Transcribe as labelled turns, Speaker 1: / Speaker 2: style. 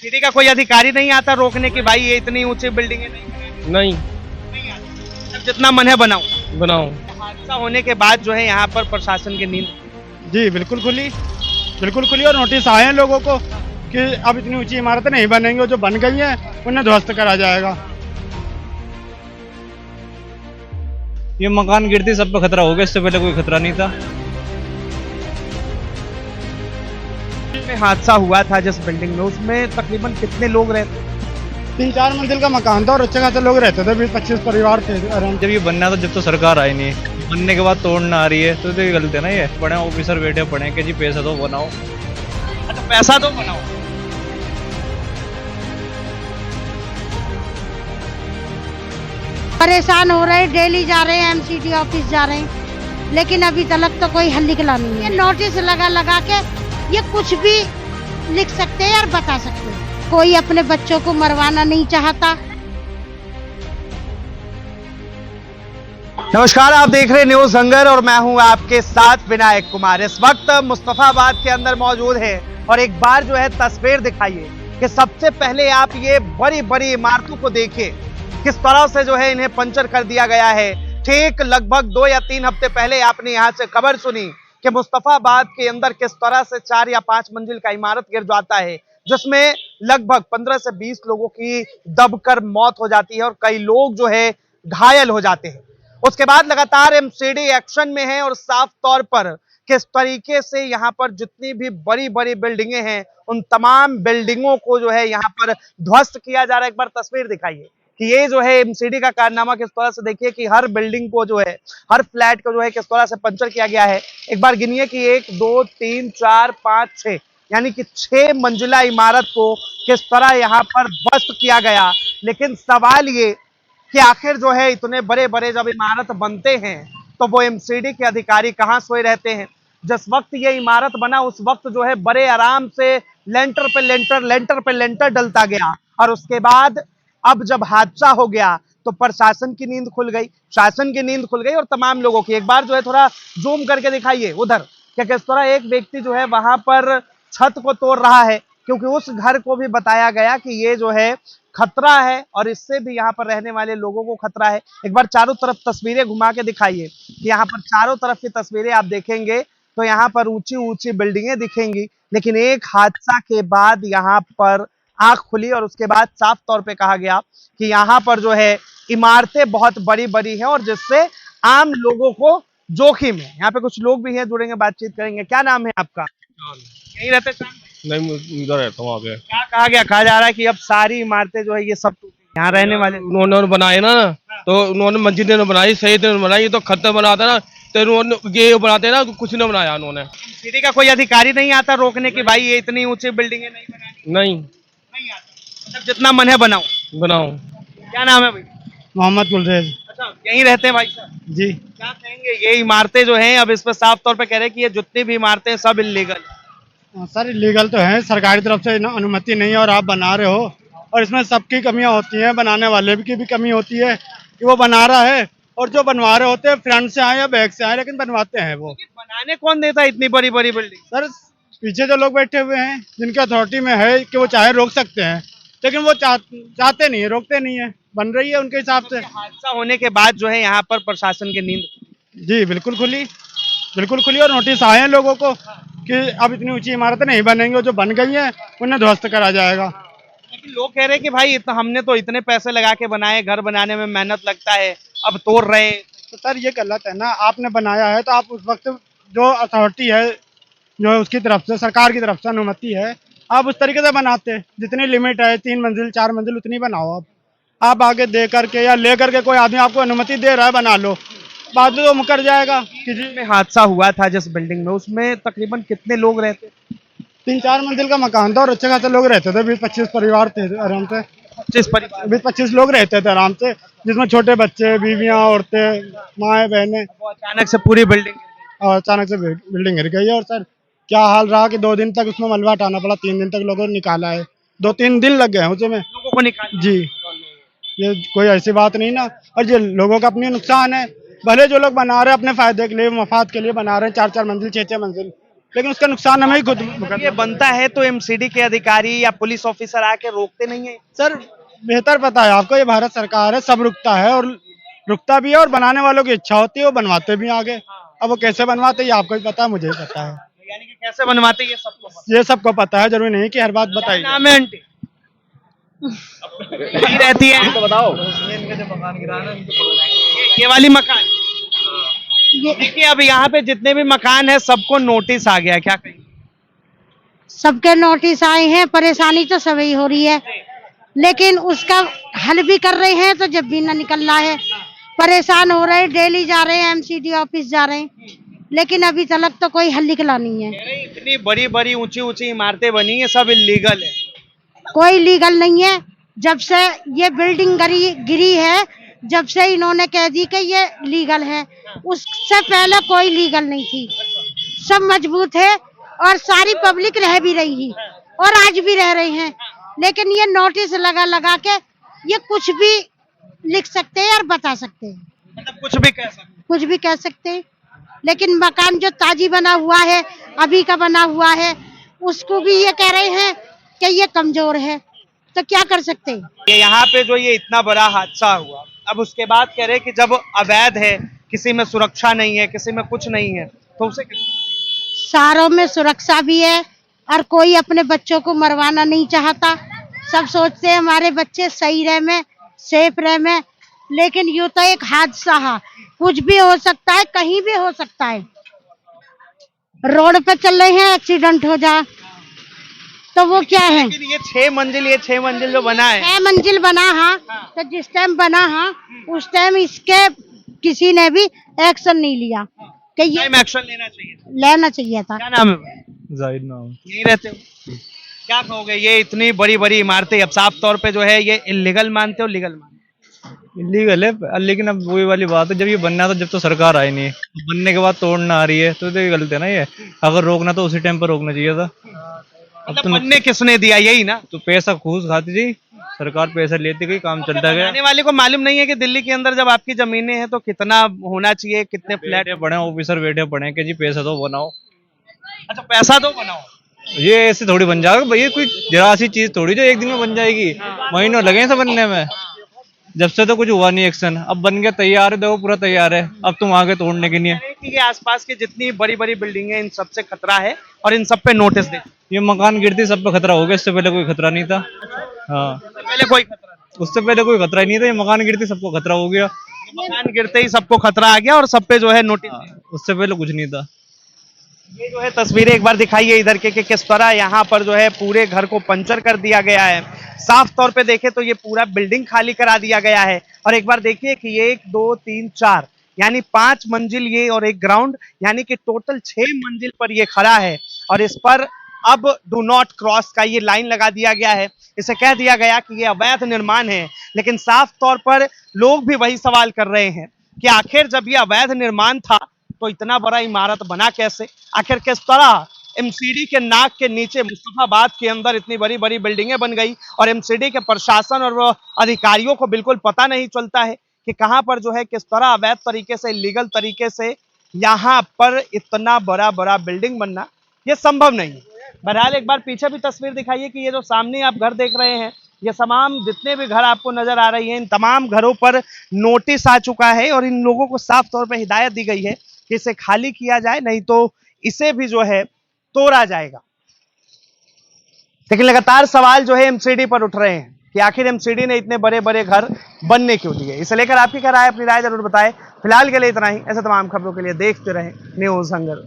Speaker 1: City का कोई अधिकारी नहीं आता रोकने की भाई ये इतनी ऊंची बिल्डिंगें नहीं बनानी?
Speaker 2: नहीं
Speaker 1: नहीं आता। अब जितना मन है बनाओ।
Speaker 2: बनाओ।
Speaker 1: हादसा होने के बाद जो है यहाँ पर प्रशासन की नींद
Speaker 3: जी बिल्कुल खुली और नोटिस आए हैं लोगों को कि अब इतनी ऊंची इमारतें नहीं बनेंगी और जो बन गई हैं उन्हें ध्वस्त करा जाएगा।
Speaker 2: ये मकान गिरती सब पे खतरा हो गया, इससे पहले कोई खतरा नहीं था।
Speaker 1: में हादसा हुआ था जिस बिल्डिंग में, उसमें तकरीबन कितने लोग रहते?
Speaker 3: 3-4 मंजिल का मकान था और अच्छे खासे लोग रहते थे, 20-25 परिवार थे आराम से।
Speaker 2: जब ये बनना था जब तो सरकार आई नहीं, बनने के बाद तोड़ना आ रही है तो ये गलत है ना। ये बड़े ऑफिसर बैठे पड़े कि जी पैसा तो बनाओ।
Speaker 1: अच्छा पैसा तो बनाओ।
Speaker 4: परेशान हो रहे हैं, डेली जा रहे हैं, एमसीडी ऑफिस जा रहे हैं, लेकिन अभी तक तो कोई हल निकला नहीं है। नोटिस लगा के ये कुछ भी लिख सकते हैं और बता सकते हैं। कोई अपने बच्चों को मरवाना नहीं चाहता।
Speaker 1: नमस्कार, आप देख रहे हैं न्यूज हंगर और मैं हूं आपके साथ विनायक कुमार। इस वक्त मुस्तफाबाद के अंदर मौजूद है और एक बार जो है तस्वीर दिखाइए कि सबसे पहले आप ये बड़ी बड़ी इमारतों को देखिए किस तरह से जो है इन्हें पंचर कर दिया गया है। ठीक लगभग 2 या 3 हफ्ते पहले आपने यहाँ से खबर सुनी कि मुस्तफाबाद के अंदर किस तरह से 4 या 5 मंजिल का इमारत गिर जाता है, जिसमें लगभग 15 से 20 लोगों की दबकर मौत हो जाती है और कई लोग जो है घायल हो जाते हैं। उसके बाद लगातार एमसीडी एक्शन में है और साफ तौर पर किस तरीके से यहाँ पर जितनी भी बड़ी बड़ी बिल्डिंगें हैं उन तमाम बिल्डिंगों को जो है यहाँ पर ध्वस्त किया जा रहा है। एक बार तस्वीर दिखाइए कि ये जो है एमसीडी का कारनामा किस तरह से, देखिए कि हर बिल्डिंग को जो है, हर फ्लैट को जो है किस तरह से पंचर किया गया है। एक बार गिनिए कि 1 2 3 4 5 6 यानी कि 6 मंजिला इमारत को किस तरह यहाँ पर ध्वस्त किया गया। लेकिन सवाल ये कि आखिर जो है इतने बड़े बड़े जब इमारत बनते हैं तो वो एमसीडी के अधिकारी कहां सोए रहते हैं? जिस वक्त ये इमारत बना उस वक्त जो है बड़े आराम से लेंटर पे लेंटर डलता गया और उसके बाद अब जब हादसा हो गया तो प्रशासन की नींद खुल गई, शासन की नींद खुल गई और तमाम लोगों की। एक बार जो है थोड़ा जूम करके दिखाइए उधर कि किस तरह एक व्यक्ति जो है वहां पर छत को तोड़ रहा है, क्योंकि उस घर को भी बताया गया कि ये जो है खतरा है और इससे भी यहाँ पर रहने वाले लोगों को खतरा है। एक बार चारों तरफ तस्वीरें घुमा के दिखाइए कि यहाँ पर चारों तरफ की तस्वीरें आप देखेंगे तो यहाँ पर ऊंची ऊंची बिल्डिंगें दिखेंगी, लेकिन एक हादसा के बाद यहाँ पर आंख खुली और उसके बाद साफ तौर पे कहा गया कि यहाँ पर जो है इमारतें बहुत बड़ी बड़ी हैं और जिससे आम लोगों को जोखिम है। यहाँ पे कुछ लोग भी हैं, जुड़ेंगे, बातचीत करेंगे। क्या नाम है आपका? यहीं रहते हैं?
Speaker 2: नहीं, इधर रहता हूँ। वहाँ पे
Speaker 1: क्या कहा गया? कहा जा रहा है कि अब सारी इमारतें जो है ये सब यहाँ रहने वाले
Speaker 2: उन्होंने बनाए ना, तो उन्होंने मस्जिदें बनाई, सही बनाई, तो खत्म बनाता ना, तो उन्होंने ये बनाते ना, कुछ नहीं बनाया उन्होंने।
Speaker 1: सिटी का कोई अधिकारी नहीं आता रोकने की भाई ये इतनी ऊंची बिल्डिंगें नहीं बनानी?
Speaker 2: नहीं
Speaker 1: आता। मतलब जितना मन है बनाओ।
Speaker 2: बनाओ।
Speaker 1: क्या नाम है भाई?
Speaker 3: मोहम्मद गुलरेज।
Speaker 1: अच्छा, यहीं रहते हैं भाई साहब
Speaker 3: जी
Speaker 1: क्या कहेंगे? ये इमारतें जो हैं अब इस पर साफ तौर पे कह रहे हैं कि ये जितनी भी इमारतें सब इलीगल।
Speaker 3: सर इलीगल तो है, सरकारी तरफ से अनुमति नहीं है और आप बना रहे हो और इसमें सबकी कमियां होती हैं, बनाने वाले की भी कमी होती है कि वो बना रहा है और जो बनवा रहे होते हैं फ्रंट से आए या बैक से आए, लेकिन बनवाते हैं वो।
Speaker 1: बनाने कौन देता है इतनी बड़ी बड़ी बिल्डिंग?
Speaker 3: सर पीछे जो लोग बैठे हुए हैं जिनके अथॉरिटी में है कि वो चाहे रोक सकते हैं, लेकिन वो चाहते नहीं है, रोकते नहीं है, बन रही है उनके हिसाब से।
Speaker 1: हादसा होने के बाद जो है यहाँ पर प्रशासन की नींद
Speaker 3: जी बिल्कुल खुली और नोटिस आए हैं लोगों को कि अब इतनी ऊंची इमारतें नहीं बनेंगी और जो बन गई हैं उन्हें ध्वस्त करा जाएगा।
Speaker 1: लेकिन लोग कह रहे हैं कि भाई हमने तो इतने पैसे लगा के बनाए, घर बनाने में मेहनत लगता है, अब तोड़ रहे हैं।
Speaker 3: तो सर ये गलत है ना, आपने बनाया है तो आप उस वक्त जो अथॉरिटी है, जो उसकी तरफ से, सरकार की तरफ से अनुमति है, आप उस तरीके से बनाते। जितनी लिमिट है 3 मंजिल 4 मंजिल उतनी बनाओ। आप आगे दे करके या ले करके कोई आदमी आपको अनुमति दे रहा है बना लो, बाद में वो मुकर जाएगा कि जी।
Speaker 1: में हादसा हुआ था जिस बिल्डिंग में, उसमें तकरीबन कितने लोग रहते?
Speaker 3: 3-4 मंजिल का मकान था और अच्छे खासे लोग रहते थे, 20-25 परिवार थे आराम से। 20-25 लोग रहते थे आराम से, जिसमें छोटे बच्चे, बीवियां, औरतें, माएँ बहनें।
Speaker 1: अचानक से पूरी बिल्डिंग
Speaker 3: और अचानक से बिल्डिंग गिर गई है और सर क्या हाल रहा कि 2 दिन तक उसमें मलबा हटाना पड़ा, 3 दिन तक लोगों ने निकाला है, 2-3 दिन लग गए हैं उसमें
Speaker 1: लोगों को निकाल।
Speaker 3: जी। ये कोई ऐसी बात नहीं ना, और ये लोगों का अपनी नुकसान है। भले जो लोग बना रहे हैं अपने फायदे के लिए, मफाद के लिए बना रहे हैं 4-4 मंजिल 6-6 मंजिल, लेकिन उसका नुकसान हमें ही खुद
Speaker 1: ये बनता है तो एमसीडी के अधिकारी या पुलिस ऑफिसर आके रोकते नहीं है?
Speaker 3: सर बेहतर पता है आपको, ये भारत सरकार है, सब रुकता है और रुकता भी है, और बनाने वालों की इच्छा होती है वो बनवाते भी हैं आगे। अब वो कैसे बनवाते हैं ये आपको भी पता है, मुझे भी पता है।
Speaker 1: यानी कि कैसे बनवाते ये सबको पता
Speaker 3: ये सबको पता है, जरूरी नहीं कि हर बात
Speaker 1: है।
Speaker 3: बताइए।
Speaker 1: नाम है आंटी? यही रहती है तो बताओ। ये वाली मकान, देखिए अब यहाँ पे जितने भी मकान है सबको नोटिस आ गया, क्या कहेंगे?
Speaker 4: सबके नोटिस आए हैं, परेशानी तो सभी हो रही है, लेकिन उसका हल भी कर रहे हैं तो जब भी ना निकल रहा है। परेशान हो रहे हैं, डेली जा रहे हैं, एमसीडी ऑफिस जा रहे हैं, लेकिन अभी तक तो कोई हल निकला नहीं है।
Speaker 1: अरे इतनी बड़ी बड़ी ऊंची ऊंची इमारतें बनी है, सब इलीगल है।
Speaker 4: कोई लीगल नहीं है। जब से ये बिल्डिंग गिरी है, जब से इन्होंने कह दी कि ये लीगल है, उससे पहले कोई लीगल नहीं थी। सब मजबूत है और सारी पब्लिक रह भी रही है और आज भी रह रहे हैं, लेकिन ये नोटिस लगा लगा के ये कुछ भी लिख सकते हैं और बता सकते हैं,
Speaker 1: मतलब कुछ भी कह सकते हैं।
Speaker 4: कुछ भी कह सकते हैं। लेकिन मकान जो ताजी बना हुआ है, अभी का बना हुआ है, उसको भी ये कह रहे हैं कि ये कमजोर है, तो क्या कर सकते हैं।
Speaker 1: ये यहाँ पे जो ये इतना बड़ा हादसा हुआ, अब उसके बाद कह रहे कि जब अवैध है, किसी में सुरक्षा नहीं है, किसी में कुछ नहीं है, तो उसे
Speaker 4: सारों में सुरक्षा भी है और कोई अपने बच्चों को मरवाना नहीं चाहता। सब सोचते हैं हमारे बच्चे सही रहे में, सेफ रहे में, लेकिन यूं तो एक हादसा है, कुछ भी हो सकता है, कहीं भी हो सकता है। रोड पे चल रहे हैं, एक्सीडेंट हो जाए तो वो क्या है।
Speaker 1: लेकिन ये 6 मंजिल जो बना है,
Speaker 4: 6 मंजिल बना है, तो जिस टाइम बना है उस टाइम इसके किसी ने भी एक्शन नहीं लिया कि ये
Speaker 1: टाइम एक्शन
Speaker 4: लेना चाहिए था।
Speaker 1: क्या नाम है?
Speaker 3: जाहिद नाम।
Speaker 1: यही रहते हो? क्या कहोगे, ये इतनी बड़ी बड़ी इमारतें अब साफ तौर पे जो है ये इलीगल मानते हो, लीगल मानते
Speaker 3: इलीगल है, लेकिन अब वही वाली बात है, जब ये बनना था जब तो सरकार आई नहीं, बनने के बाद तोड़ना आ रही है तो ये गलत है ना। ये अगर रोकना तो उसी टाइम पर रोकना चाहिए था। अब
Speaker 1: मतलब
Speaker 3: तो
Speaker 1: बनने किसने दिया, यही ना?
Speaker 3: तो पैसा घूस खाती थी सरकार, पैसा लेती गई, काम चलता गया।
Speaker 1: बनाने वाले को मालूम नहीं है कि दिल्ली के अंदर जब आपकी जमीनें हैं तो कितना होना चाहिए, कितने फ्लैट।
Speaker 3: बैठे पड़े ऑफिसर, बैठे पड़े कि जी पैसा तो बनाओ।
Speaker 1: अच्छा पैसा दो बनाओ,
Speaker 3: ये ऐसे थोड़ी बन जाएगा भैया, कोई जरा सी चीज थोड़ी जो एक दिन में बन जाएगी, महीनों लगे हैं बनने में। जब से तो कुछ हुआ नहीं एक्शन, अब बन गया तैयार है, देखो पूरा तैयार है, अब तुम आगे तोड़ने के लिए।
Speaker 1: कि आसपास की जितनी बड़ी बड़ी बिल्डिंग है इन सब से खतरा है और इन सब पे नोटिस दे।
Speaker 3: ये मकान गिरती सब पे खतरा हो गया, इससे पहले कोई खतरा नहीं था। हाँ,
Speaker 1: पहले कोई खतरा नहीं,
Speaker 3: उससे पहले कोई खतरा ही नहीं था, ये मकान गिरती सबको खतरा हो गया।
Speaker 1: मकान गिरते ही सबको खतरा आ गया और सब पे जो है नोटिस।
Speaker 3: उससे पहले कुछ नहीं था।
Speaker 1: ये जो है तस्वीरें एक बार दिखाइए इधर के कि किस तरह यहाँ पर जो है पूरे घर को पंचर कर दिया गया है। साफ तौर पे देखें तो ये पूरा बिल्डिंग खाली करा दिया गया है। और एक बार देखिए कि 1 2 3 4 यानी 5 मंजिल ये और एक ग्राउंड, यानी कि टोटल 6 मंजिल पर ये खड़ा है। और इस पर अब डू नॉट क्रॉस का ये लाइन लगा दिया गया है। इसे कह दिया गया कि ये अवैध निर्माण है, लेकिन साफ तौर पर लोग भी वही सवाल कर रहे हैं कि आखिर जब ये अवैध निर्माण था तो इतना बड़ा इमारत बना कैसे, आखिर किस तरह एमसीडी के नाक के नीचे मुस्तफाबाद के अंदर इतनी बड़ी बड़ी बिल्डिंगें बन गई और एमसीडी के प्रशासन और अधिकारियों को बिल्कुल पता नहीं चलता है कि कहां पर जो है किस तरह अवैध तरीके से, इलीगल तरीके से यहां पर इतना बड़ा बड़ा बिल्डिंग बनना ये संभव नहीं है। बहरहाल एक बार पीछे भी तस्वीर दिखाइए कि ये जो सामने आप घर देख रहे हैं, ये तमाम जितने भी घर आपको नजर आ रही हैं, इन तमाम घरों पर नोटिस आ चुका है और इन लोगों को साफ तौर पर हिदायत दी गई है कि इसे खाली किया जाए, नहीं तो इसे भी जो है तोड़ा जाएगा। लेकिन लगातार सवाल जो है एमसीडी पर उठ रहे हैं कि आखिर एमसीडी ने इतने बड़े बड़े घर बनने क्यों दिए। इसे लेकर आपकी क्या राय है, अपनी राय जरूर बताएं। फिलहाल के लिए इतना ही। ऐसे तमाम खबरों के लिए देखते रहें न्यूज़ हंगर।